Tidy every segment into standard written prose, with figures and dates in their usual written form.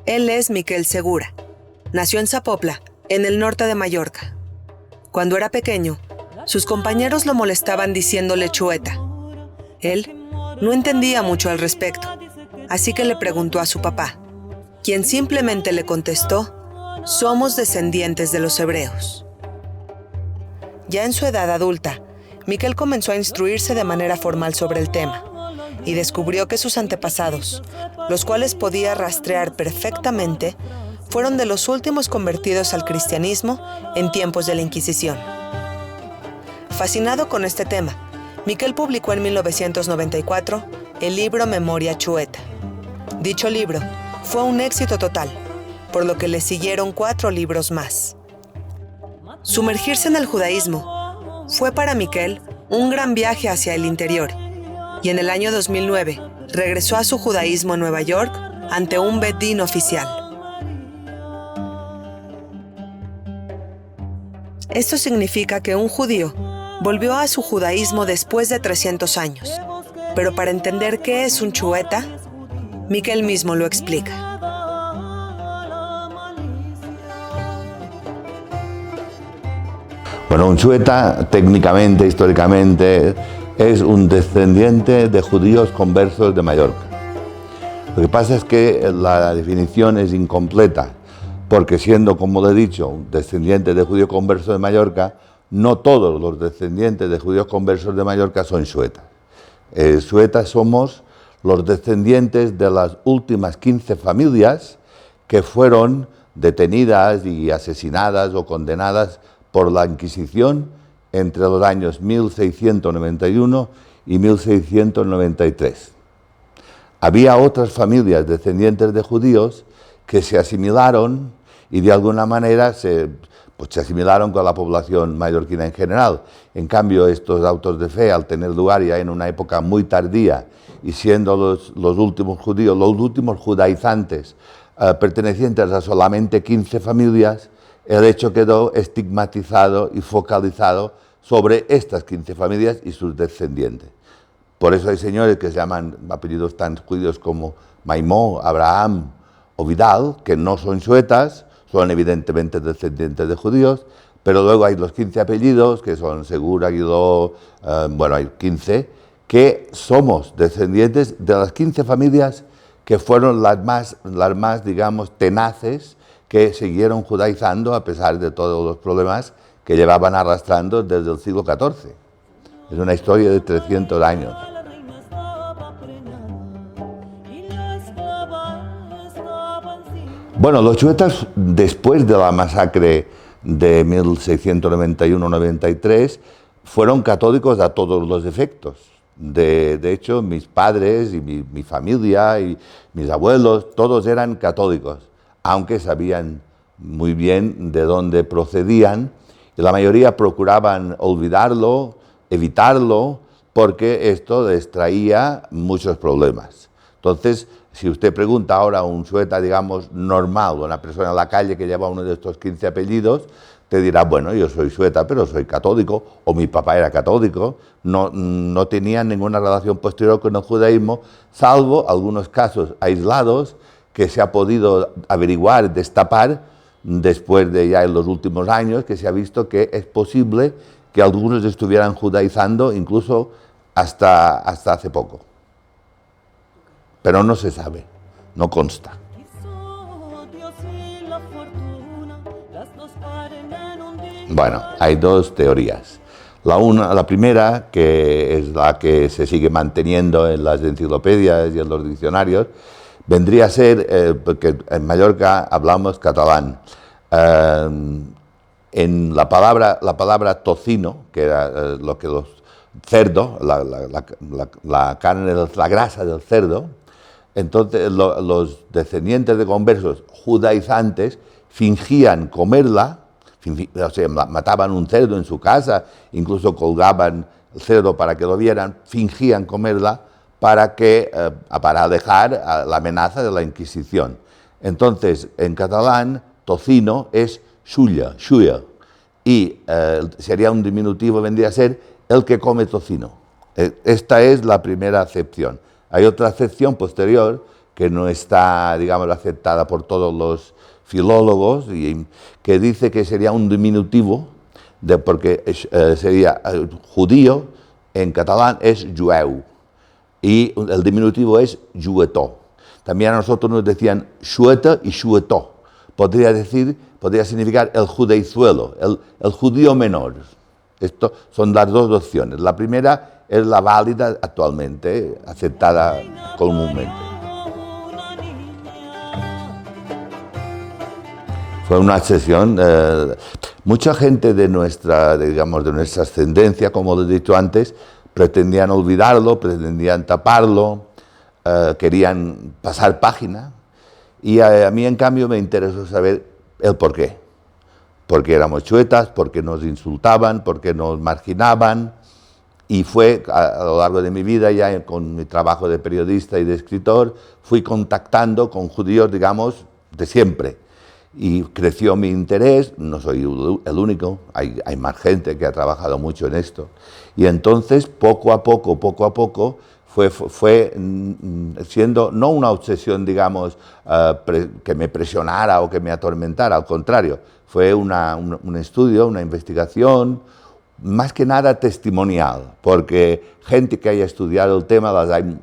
Él es Miquel Segura. Nació en Zapopla, en el norte de Mallorca. Cuando era pequeño, sus compañeros lo molestaban diciéndole chueta. Él no entendía mucho al respecto, así que le preguntó a su papá, quien simplemente le contestó: somos descendientes de los hebreos. Ya en su edad adulta, Miquel comenzó a instruirse de manera formal sobre el tema y descubrió que sus antepasados, los cuales podía rastrear perfectamente, fueron de los últimos convertidos al cristianismo en tiempos de la Inquisición. Fascinado con este tema, Miquel publicó en 1994 el libro Memoria Chueta. Dicho libro fue un éxito total, por lo que le siguieron 4 libros más. Sumergirse en el judaísmo fue para Miquel un gran viaje hacia el interior, y en el año 2009 regresó a su judaísmo en Nueva York ante un Bet Din oficial. Esto significa que un judío volvió a su judaísmo después de 300 años. Pero para entender qué es un chueta, Miquel mismo lo explica. Bueno, un chueta, técnicamente, históricamente, es un descendiente de judíos conversos de Mallorca. Lo que pasa es que la definición es incompleta, porque siendo, como le he dicho, un descendiente de judíos conversos de Mallorca, no todos los descendientes de judíos conversos de Mallorca son chuetas. Chuetas somos los descendientes de las últimas 15 familias que fueron detenidas y asesinadas o condenadas por la Inquisición entre los años 1691 y 1693. Había otras familias descendientes de judíos que se asimilaron y de alguna manera se asimilaron con la población mallorquina en general. En cambio, estos autos de fe, al tener lugar ya en una época muy tardía y siendo los últimos judíos, los últimos judaizantes pertenecientes a solamente 15 familias, el hecho quedó estigmatizado y focalizado sobre estas 15 familias y sus descendientes. Por eso hay señores que se llaman apellidos tan judíos como Maimó, Abraham o Vidal, que no son chuetas, son evidentemente descendientes de judíos, pero luego hay los 15 apellidos, que son Segura, Guidó, hay 15, que somos descendientes de las 15 familias que fueron las más, digamos, tenaces, que siguieron judaizando a pesar de todos los problemas que llevaban arrastrando desde el siglo XIV. Es una historia de 300 años. Bueno, los chuetas, después de la masacre de 1691-93, fueron católicos a todos los efectos. De hecho, mis padres y mi familia y mis abuelos, todos eran católicos, aunque sabían muy bien de dónde procedían, y la mayoría procuraban olvidarlo, evitarlo, porque esto les traía muchos problemas. Entonces, si usted pregunta ahora a un chueta, digamos, normal, una persona en la calle que lleva uno de estos 15 apellidos, te dirá, bueno, yo soy chueta, pero soy católico, o mi papá era católico, no tenía ninguna relación posterior con el judaísmo, salvo algunos casos aislados que se ha podido averiguar, destapar, después de ya en los últimos años, que se ha visto que es posible que algunos estuvieran judaizando incluso hasta hace poco. Pero no se sabe, no consta. Bueno, hay dos teorías. La primera, que es la que se sigue manteniendo en las enciclopedias y en los diccionarios, vendría a ser, porque en Mallorca hablamos catalán. En la palabra tocino, que era lo que los cerdo, la carne, la grasa del cerdo, entonces los descendientes de conversos judaizantes fingían comerla, o sea, mataban un cerdo en su casa, incluso colgaban el cerdo para que lo vieran, fingían comerla para alejar la amenaza de la Inquisición. Entonces, en catalán, tocino es xulla, y sería un diminutivo, vendría a ser el que come tocino. Esta es la primera acepción. Hay otra acepción posterior, que no está, digamos, aceptada por todos los filólogos, y que dice que sería un diminutivo, porque sería judío, en catalán es jueu, y el diminutivo es juetó. También a nosotros nos decían xueta y xuetó. Podría significar el judeizuelo, el judío menor. Estas son las dos opciones. La primera es la válida actualmente, aceptada comúnmente. Fue una sesión, mucha gente de nuestra ascendencia, como lo he dicho antes, pretendían olvidarlo, pretendían taparlo, querían pasar página, y a mí en cambio me interesó saber el porqué. Porque éramos chuetas, porque nos insultaban, porque nos marginaban, y fue a lo largo de mi vida, ya con mi trabajo de periodista y de escritor, fui contactando con judíos, digamos, de siempre. Y creció mi interés, no soy el único, hay más gente que ha trabajado mucho en esto. Y entonces, poco a poco, fue siendo no una obsesión, digamos, que me presionara o que me atormentara, al contrario, fue un estudio, una investigación, más que nada testimonial, porque gente que haya estudiado el tema, las hay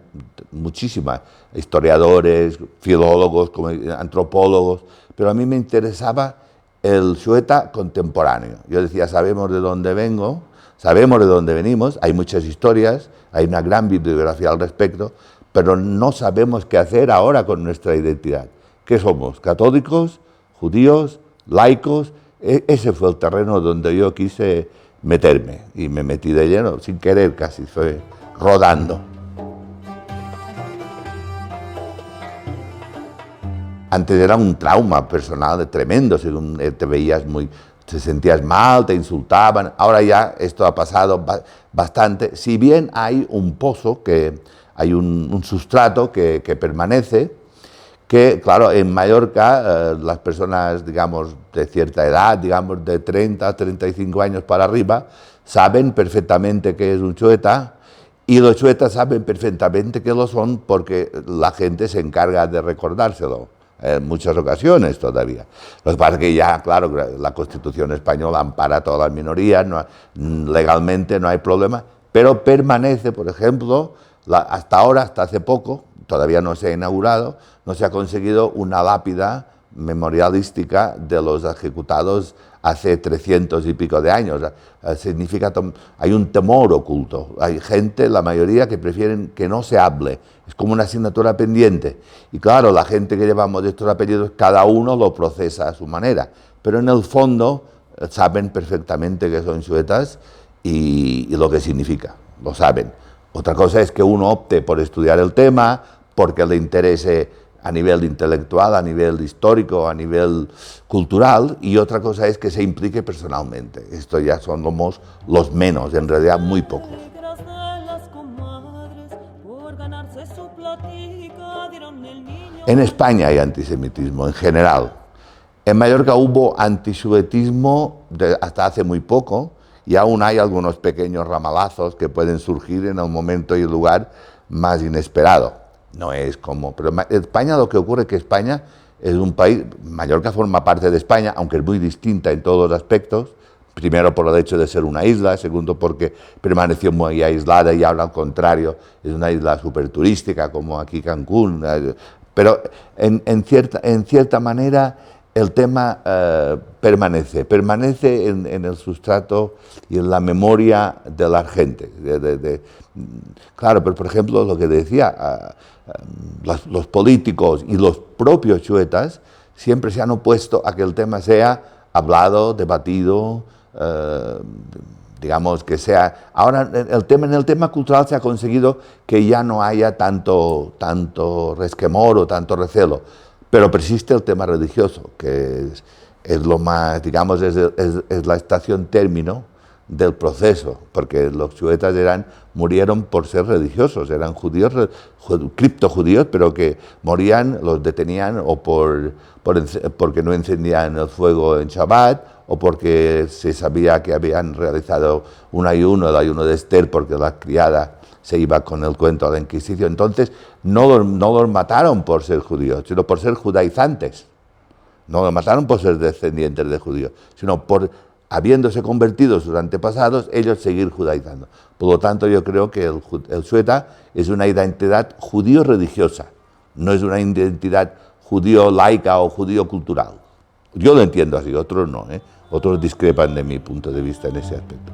muchísimas, historiadores, filólogos, antropólogos, pero a mí me interesaba el xueta contemporáneo. Yo decía, sabemos de dónde vengo, sabemos de dónde venimos, hay muchas historias, hay una gran bibliografía al respecto, pero no sabemos qué hacer ahora con nuestra identidad. ¿Qué somos? ¿Católicos? ¿Judíos? ¿Laicos? Ese fue el terreno donde yo quise meterme, y me metí de lleno, sin querer casi, fue rodando. Antes era un trauma personal tremendo, según te veías te sentías mal, te insultaban. Ahora ya esto ha pasado bastante, si bien hay un pozo, hay un sustrato que permanece, que claro, en Mallorca las personas, digamos, de cierta edad, digamos de 30, 35 años para arriba, saben perfectamente qué es un xueta, y los xuetas saben perfectamente que lo son porque la gente se encarga de recordárselo. En muchas ocasiones todavía. Lo que pasa es que ya, claro, la Constitución española ampara a todas las minorías, legalmente no hay problema, pero permanece, por ejemplo, hasta ahora, hasta hace poco, todavía no se ha inaugurado, no se ha conseguido una lápida memorialística de los ejecutados hace 300 y pico de años. Significa, hay un temor oculto, hay gente, la mayoría, que prefieren que no se hable, es como una asignatura pendiente. Y claro, la gente que llevamos estos apellidos, cada uno lo procesa a su manera, pero en el fondo saben perfectamente que son xuetas y lo que significa, lo saben. Otra cosa es que uno opte por estudiar el tema, porque le interese a nivel intelectual, a nivel histórico, a nivel cultural, y otra cosa es que se implique personalmente. Esto ya somos los menos, en realidad muy pocos. En España hay antisemitismo en general. En Mallorca hubo antisemitismo hasta hace muy poco, y aún hay algunos pequeños ramalazos que pueden surgir en el momento y el lugar más inesperado. No es como... Pero en España lo que ocurre es que España es un país... Mallorca forma parte de España, aunque es muy distinta en todos los aspectos. Primero por el hecho de ser una isla, segundo porque permaneció muy aislada y ahora al contrario es una isla súper turística como aquí Cancún. Pero en cierta manera el tema permanece en el sustrato y en la memoria de la gente. Claro, pero por ejemplo lo que decía, los políticos y los propios xuetas siempre se han opuesto a que el tema sea hablado, debatido, digamos que sea... Ahora en el tema cultural se ha conseguido que ya no haya tanto resquemor o tanto recelo, pero persiste el tema religioso, que es lo más, digamos, es la estación término del proceso, porque los xuetas murieron por ser religiosos, eran judíos, criptojudíos, pero que morían, los detenían o porque no encendían el fuego en Shabbat, o porque se sabía que habían realizado un ayuno, el ayuno de Esther, porque la criada se iba con el cuento de la Inquisición. Entonces no los mataron por ser judíos, sino por ser judaizantes. No los mataron por ser descendientes de judíos, sino por, habiéndose convertido sus antepasados, ellos seguir judaizando. Por lo tanto, yo creo que el sueta es una identidad judío-religiosa, no es una identidad judío-laica o judío-cultural. Yo lo entiendo así, otros no, ¿eh? Otros discrepan de mi punto de vista en ese aspecto.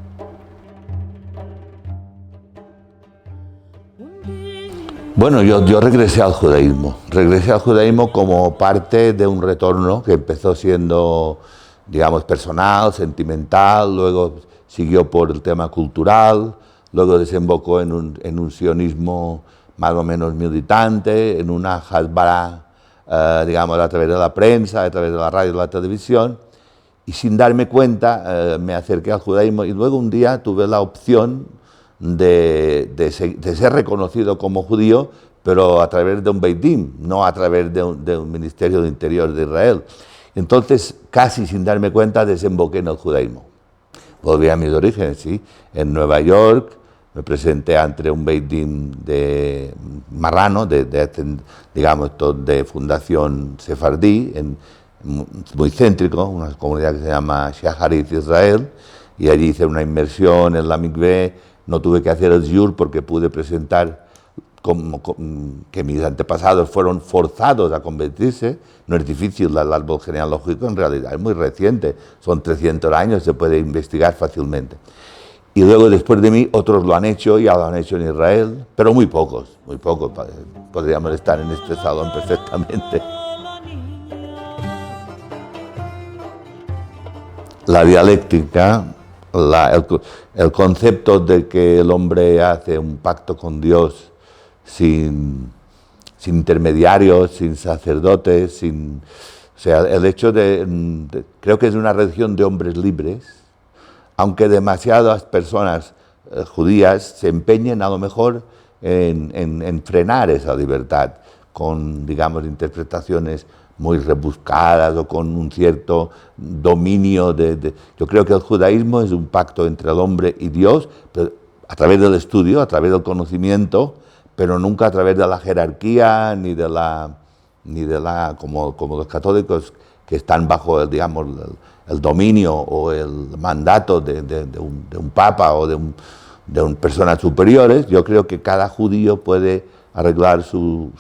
Bueno, yo regresé al judaísmo como parte de un retorno que empezó siendo, digamos, personal, sentimental, luego siguió por el tema cultural, luego desembocó en un sionismo más o menos militante, en una hasbara, digamos, a través de la prensa, a través de la radio y la televisión, y sin darme cuenta me acerqué al judaísmo y luego un día tuve la opción de ser reconocido como judío, pero a través de un Beit Din, no a través de un Ministerio de Interior de Israel. Entonces, casi sin darme cuenta, desemboqué en el judaísmo. Volví a mis orígenes, sí, en Nueva York, me presenté ante un Beit Din de marrano, digamos, de fundación sefardí, muy céntrico, una comunidad que se llama Shaharit Israel, y allí hice una inmersión en la mikvé. No tuve que hacer el shiur porque pude presentar que mis antepasados fueron forzados a convertirse. No es difícil el árbol genealógico, en realidad es muy reciente, son 300 años, se puede investigar fácilmente. Y luego, después de mí, otros lo han hecho, ya lo han hecho en Israel, pero muy pocos, podríamos estar en este salón perfectamente. La dialéctica, el concepto de que el hombre hace un pacto con Dios sin intermediarios, sin sacerdotes, o sea, el hecho creo que es una religión de hombres libres, aunque demasiadas personas judías se empeñen a lo mejor en frenar esa libertad con, digamos, interpretaciones muy rebuscadas o con un cierto dominio Yo creo que el judaísmo es un pacto entre el hombre y Dios, pero a través del estudio, a través del conocimiento, pero nunca a través de la jerarquía ni de la como los católicos que están bajo el dominio o el mandato de un papa o de personas superiores. Yo creo que cada judío puede arreglar su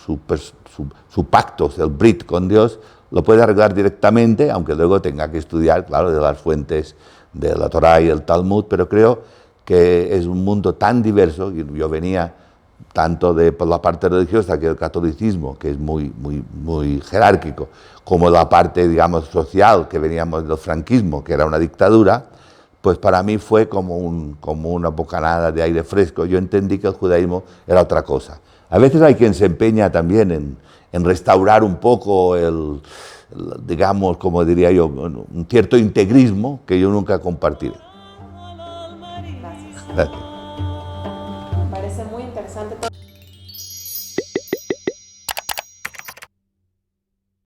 pacto, el brit con Dios, lo puede arreglar directamente, aunque luego tenga que estudiar, claro, de las fuentes de la Torá y el Talmud, pero creo que es un mundo tan diverso, y yo venía tanto por la parte religiosa, que el catolicismo, que es muy jerárquico, como la parte, digamos, social, que veníamos del franquismo, que era una dictadura, pues para mí fue como una bocanada de aire fresco. Yo entendí que el judaísmo era otra cosa. A veces hay quien se empeña también en restaurar un poco digamos, como diría yo, un cierto integrismo que yo nunca compartiré. Gracias. Gracias. Me parece muy interesante todo